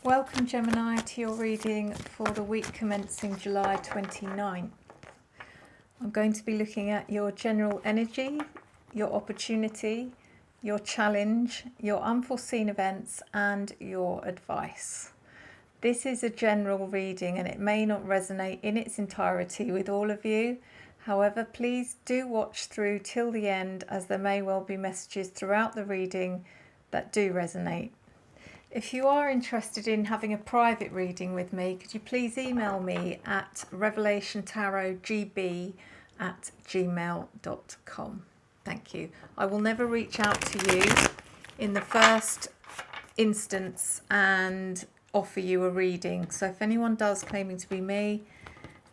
Welcome Gemini to your reading for the week commencing July 29th. I'm going to be looking at your general energy, your opportunity, your challenge, your unforeseen events and your advice. This is a general reading and it may not resonate in its entirety with all of you. However, please do watch through till the end as there may well be messages throughout the reading that do resonate. If you are interested in having a private reading with me, could you please email me at revelationtarotgb@gmail.com. Thank you. I will never reach out to you in the first instance and offer you a reading. So if anyone does claiming to be me,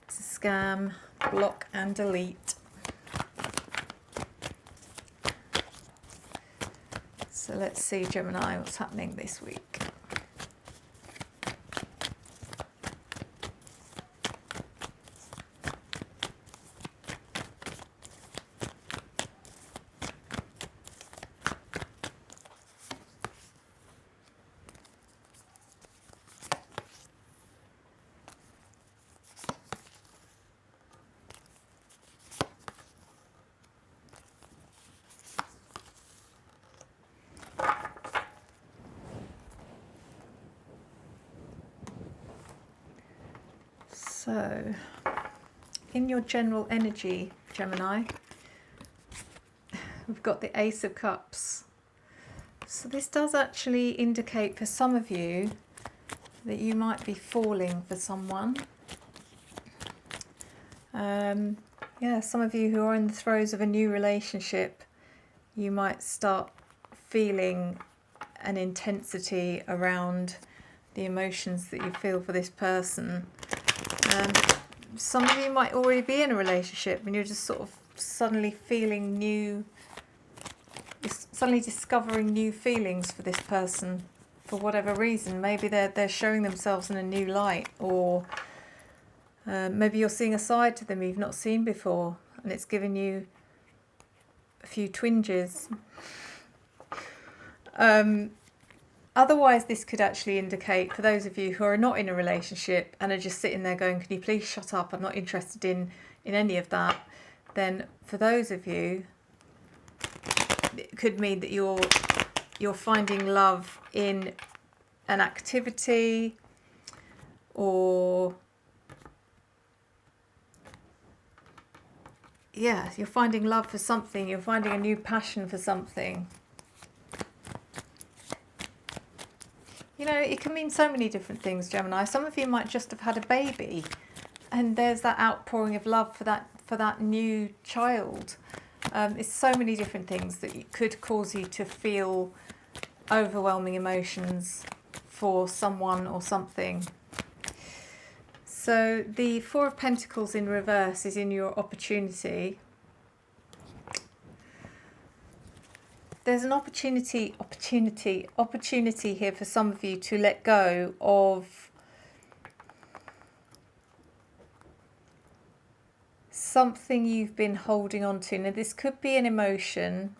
it's a scam, block and delete. So let's see, Gemini, what's happening this week. So, in your general energy, Gemini, we've got the Ace of Cups. So this does actually indicate for some of you that you might be falling for someone. Some of you who are in the throes of a new relationship, you might start feeling an intensity around the emotions that you feel for this person. Some of you might already be in a relationship and you're just sort of suddenly discovering new feelings for this person for whatever reason. Maybe they're showing themselves in a new light, or maybe you're seeing a side to them you've not seen before and it's giving you a few twinges. Otherwise, this could actually indicate, for those of you who are not in a relationship and are just sitting there going, can you please shut up, I'm not interested in any of that, then for those of you, it could mean that you're finding love in an activity, or you're finding love for something, you're finding a new passion for something. You know, it can mean so many different things, Gemini. Some of you might just have had a baby and there's that outpouring of love for that new child. It's so many different things that could cause you to feel overwhelming emotions for someone or something. So the Four of Pentacles in reverse is in your opportunity. There's an opportunity here for some of you to let go of something you've been holding on to. Now, this could be an emotion.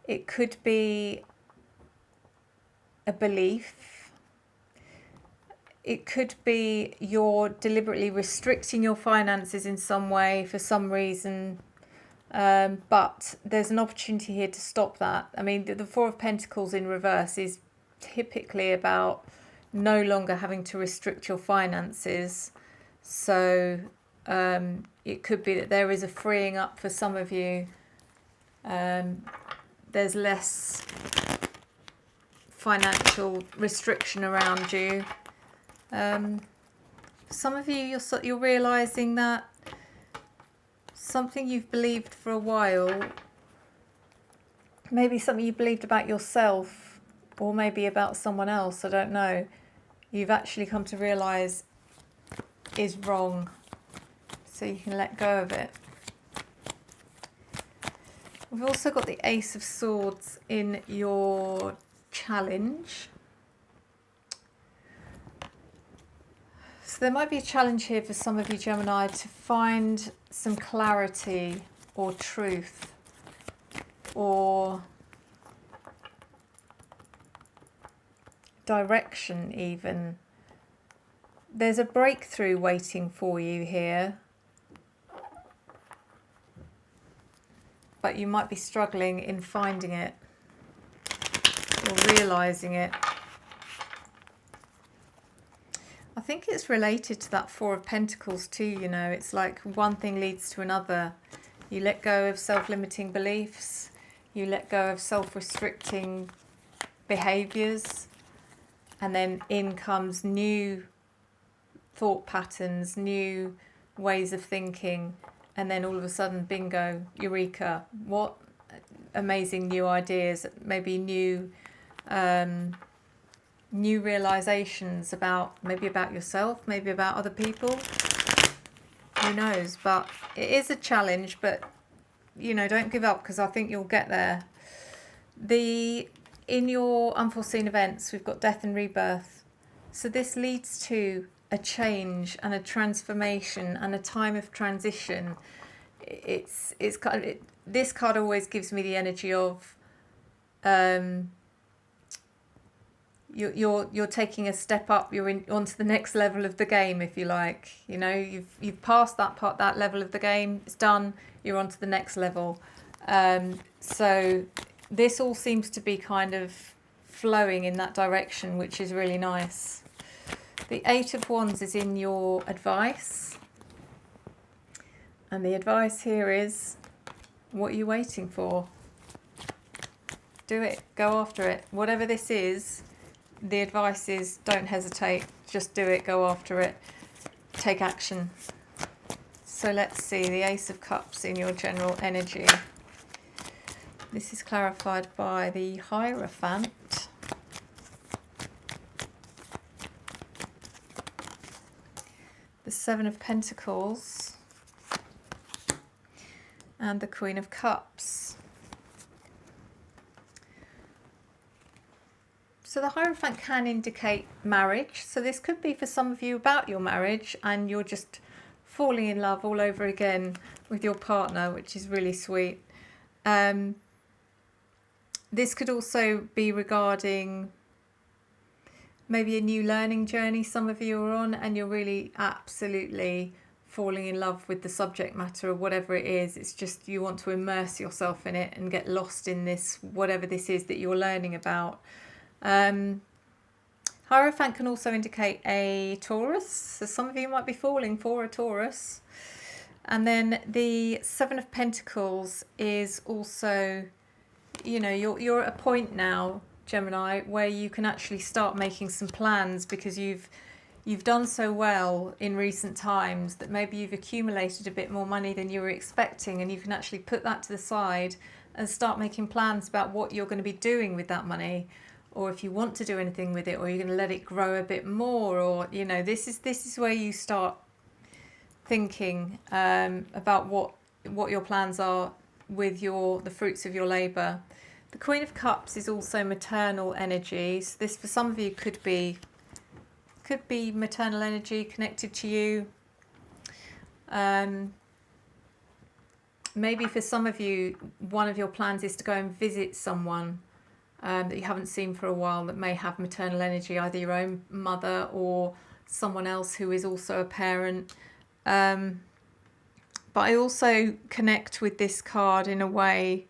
It could be a belief. It could be you're deliberately restricting your finances in some way for some reason. But there's an opportunity here to stop that. I mean, the Four of Pentacles in reverse is typically about no longer having to restrict your finances. So it could be that there is a freeing up for some of you. There's less financial restriction around you. Some of you, you're realising that something you've believed for a while, maybe something you believed about yourself or maybe about someone else, I don't know, you've actually come to realise is wrong, so you can let go of it. We've also got the Ace of Swords in your challenge. So there might be a challenge here for some of you, Gemini, to find some clarity or truth, or direction even. There's a breakthrough waiting for you here, but you might be struggling in finding it or realizing it. I think it's related to that Four of Pentacles too, you know. It's like one thing leads to another. You let go of self-limiting beliefs. You let go of self-restricting behaviors. And then in comes new thought patterns, new ways of thinking. And then all of a sudden, bingo, eureka. What amazing new ideas, maybe new realizations about, maybe about yourself, maybe about other people. Who knows? But it is a challenge, but you know, don't give up, because I think you'll get there. In your unforeseen events, we've got death and rebirth. So this leads to a change and a transformation and a time of transition. It's kind of, this card always gives me the energy of you're taking a step up. You're onto the next level of the game, if you like. You know, you've passed that level of the game. It's done. You're onto the next level. So this all seems to be kind of flowing in that direction, which is really nice. The Eight of Wands is in your advice. And the advice here is, what are you waiting for? Do it. Go after it. Whatever this is, the advice is, don't hesitate. Just do it. Go after it. Take action. So let's see, the Ace of Cups in your general energy. This is clarified by the Hierophant. The Seven of Pentacles. And the Queen of Cups. So the Hierophant can indicate marriage. So this could be for some of you about your marriage, and you're just falling in love all over again with your partner, which is really sweet. This could also be regarding maybe a new learning journey some of you are on, and you're really absolutely falling in love with the subject matter or whatever it is. It's just you want to immerse yourself in it and get lost in this, whatever this is that you're learning about. Hierophant can also indicate a Taurus, so some of you might be falling for a Taurus. And then the Seven of Pentacles is also, you know, you're at a point now, Gemini, where you can actually start making some plans, because you've done so well in recent times that maybe you've accumulated a bit more money than you were expecting, and you can actually put that to the side and start making plans about what you're going to be doing with that money, or if you want to do anything with it, or you're going to let it grow a bit more, or, you know, this is where you start thinking about what your plans are with the fruits of your labour. The Queen of Cups is also maternal energy. So this, for some of you, could be maternal energy connected to you. Maybe for some of you, one of your plans is to go and visit someone that you haven't seen for a while that may have maternal energy, either your own mother or someone else who is also a parent. But I also connect with this card in a way,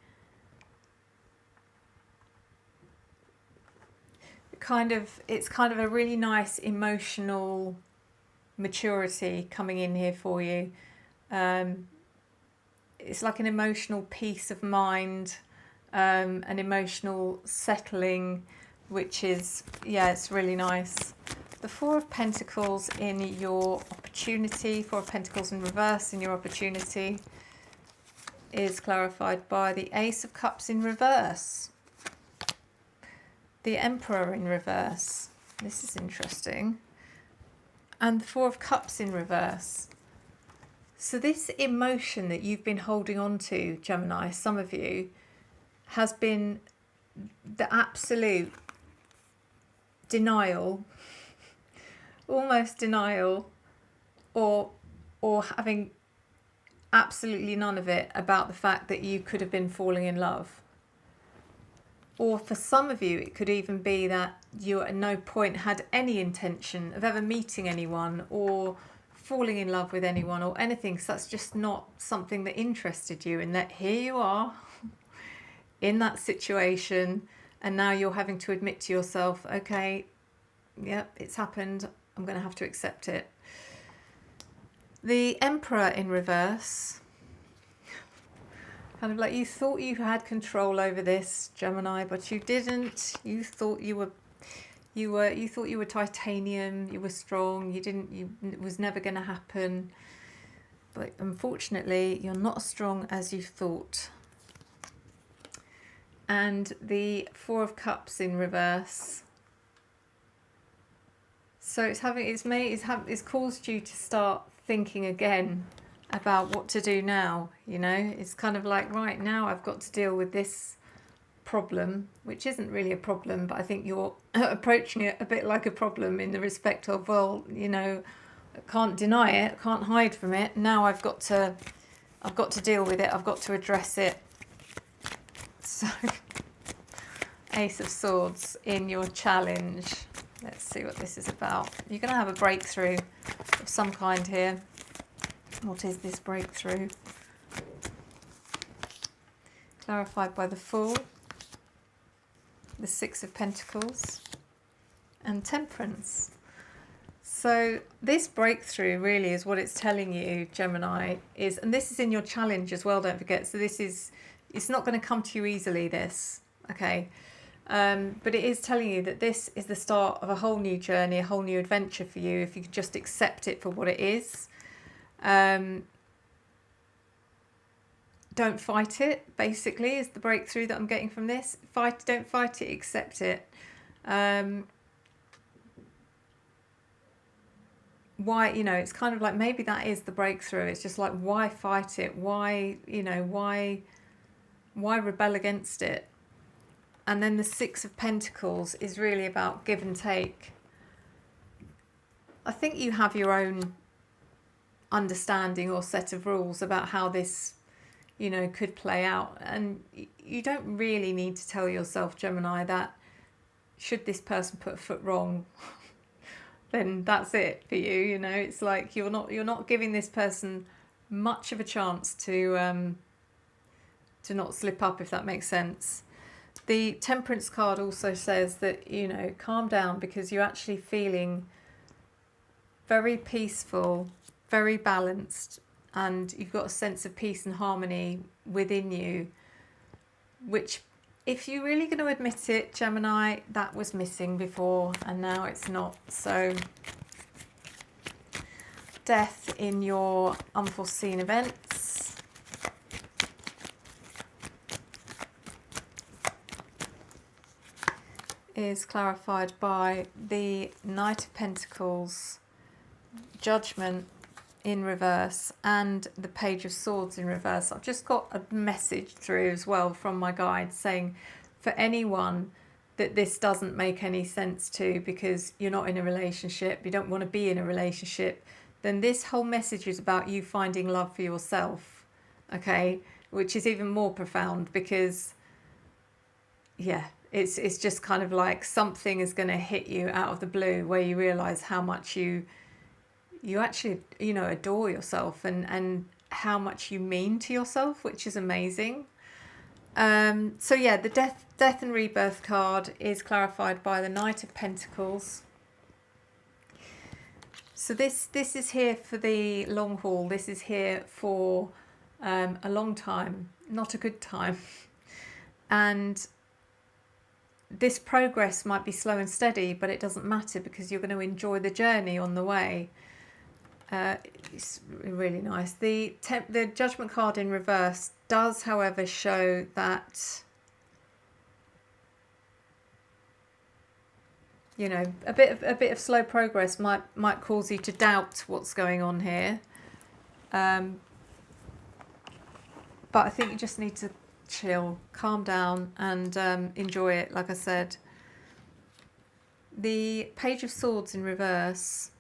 it's kind of a really nice emotional maturity coming in here for you. It's like an emotional peace of mind, an emotional settling, which is, yeah, it's really nice. The Four of Pentacles in your opportunity, Four of Pentacles in reverse in your opportunity, is clarified by the Ace of Cups in reverse. The Emperor in reverse. This is interesting. And the Four of Cups in reverse. So this emotion that you've been holding on to, Gemini, some of you, has been the absolute denial, almost denial, or having absolutely none of it about the fact that you could have been falling in love. Or for some of you, it could even be that you at no point had any intention of ever meeting anyone or falling in love with anyone or anything, because that's just not something that interested you, and that here you are in that situation, and now you're having to admit to yourself, okay, yep, it's happened, I'm going to have to accept it. The Emperor in reverse, kind of like you thought you had control over this, Gemini, but you didn't. You thought you thought you were titanium, you were strong, it was never going to happen. But unfortunately, you're not as strong as you thought. And the Four of Cups in reverse. So it's caused you to start thinking again about what to do now. You know, it's kind of like, right now I've got to deal with this problem, which isn't really a problem, but I think you're approaching it a bit like a problem in the respect of, well, you know, I can't deny it, I can't hide from it. Now I've got to deal with it. I've got to address it. So, Ace of Swords in your challenge. Let's see what this is about. You're going to have a breakthrough of some kind here. What is this breakthrough? Clarified by the Fool, the Six of Pentacles, and Temperance. So this breakthrough really is what it's telling you, Gemini, is, and this is in your challenge as well, don't forget. So it's not going to come to you easily, this, okay? But it is telling you that this is the start of a whole new journey, a whole new adventure for you, if you could just accept it for what it is. Don't fight it, basically, is the breakthrough that I'm getting from this. Don't fight it, accept it. Why, you know, it's kind of like, maybe that is the breakthrough. It's just like, why fight it? Why, you know, why rebel against it? And then the Six of Pentacles is really about give and take. I think you have your own understanding or set of rules about how this, you know, could play out. And you don't really need to tell yourself, Gemini, that should this person put a foot wrong, then that's it for you. You know, it's like you're not giving this person much of a chance to not slip up, if that makes sense. The Temperance card also says that, you know, calm down, because you're actually feeling very peaceful, very balanced, and you've got a sense of peace and harmony within you, which, if you're really going to admit it, Gemini, that was missing before, and now it's not. So, Death in your unforeseen events. Is clarified by the Knight of Pentacles, Judgment in reverse, and the Page of Swords in reverse. I've just got a message through as well from my guide saying, for anyone that this doesn't make any sense to, because you're not in a relationship, you don't want to be in a relationship, then this whole message is about you finding love for yourself, okay? Which is even more profound, because, yeah, it's just kind of like something is going to hit you out of the blue where you realise how much you actually, you know, adore yourself, and how much you mean to yourself, which is amazing. So yeah, the death and rebirth card is clarified by the Knight of Pentacles. So this is here for the long haul. This is here for a long time, not a good time. And this progress might be slow and steady, but it doesn't matter, because you're going to enjoy the journey on the way. It's really nice. The Judgment card in reverse does, however, show that, you know, a bit of slow progress might cause you to doubt what's going on here. But I think you just need to chill, calm down, and enjoy it, like I said. The Page of Swords in reverse.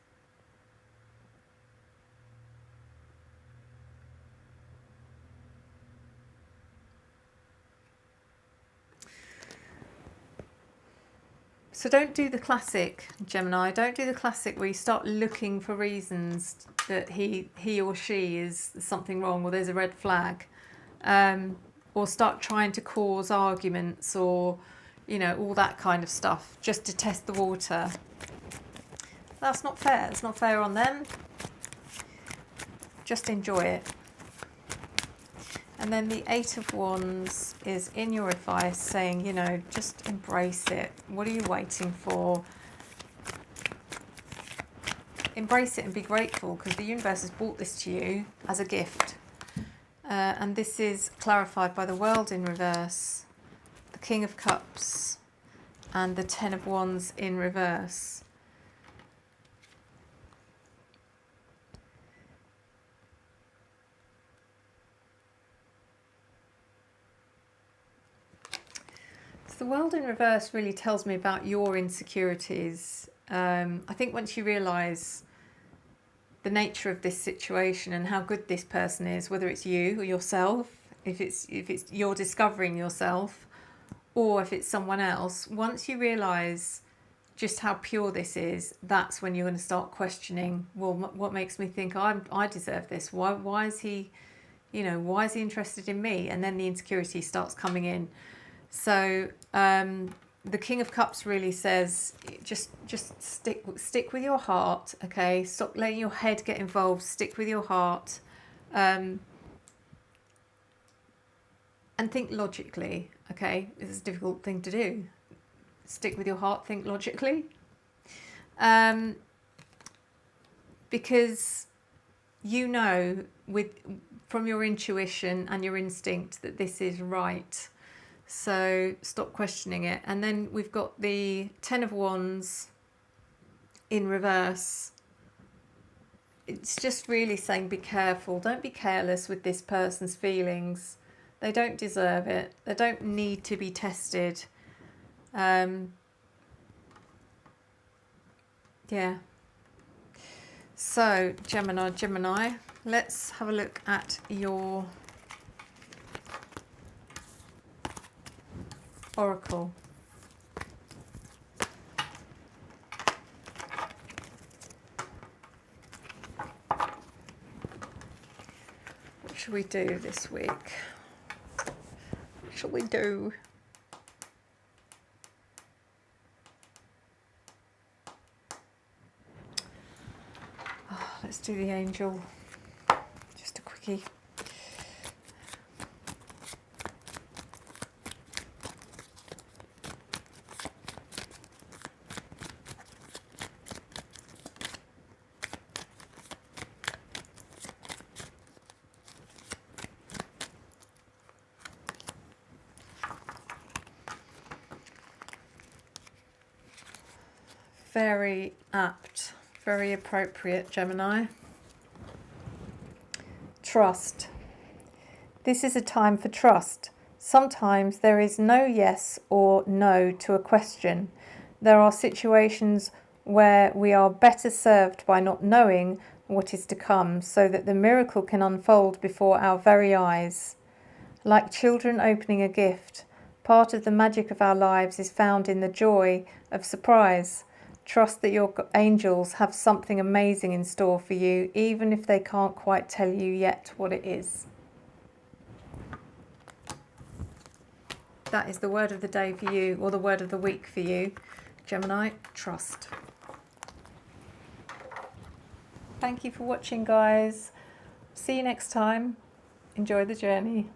So don't do the classic, Gemini. Don't do the classic where you start looking for reasons that he or she is something wrong, or there's a red flag, or start trying to cause arguments, or, you know, all that kind of stuff just to test the water. That's not fair. It's not fair on them. Just enjoy it. And then the Eight of Wands is in your advice saying, you know, just embrace it. What are you waiting for? Embrace it and be grateful, because the universe has brought this to you as a gift. And this is clarified by the World in reverse, the King of Cups, and the Ten of Wands in reverse. The World in reverse really tells me about your insecurities. I think once you realise the nature of this situation and how good this person is, whether it's you or yourself, if it's you're discovering yourself, or if it's someone else, once you realise just how pure this is, that's when you're going to start questioning, well, what makes me think I deserve this? Why is he, you know, why is he interested in me? And then the insecurity starts coming in. So the King of Cups really says, just stick with your heart, okay? Stop letting your head get involved. Stick with your heart, and think logically, okay? This is a difficult thing to do. Stick with your heart, think logically, because you know from your intuition and your instinct that this is right. So stop questioning it. And then we've got the Ten of Wands in reverse. It's just really saying be careful. Don't be careless with this person's feelings. They don't deserve it. They don't need to be tested. Yeah. So Gemini, let's have a look at your Oracle. What should we do this week? What shall we do? Oh, let's do the angel. Just a quickie. Very apt, very appropriate, Gemini. Trust. This is a time for trust. Sometimes there is no yes or no to a question. There are situations where we are better served by not knowing what is to come, so that the miracle can unfold before our very eyes. Like children opening a gift, part of the magic of our lives is found in the joy of surprise. Trust that your angels have something amazing in store for you, even if they can't quite tell you yet what it is. That is the word of the day for you, or the word of the week for you, Gemini. Trust. Thank you for watching, guys. See you next time. Enjoy the journey.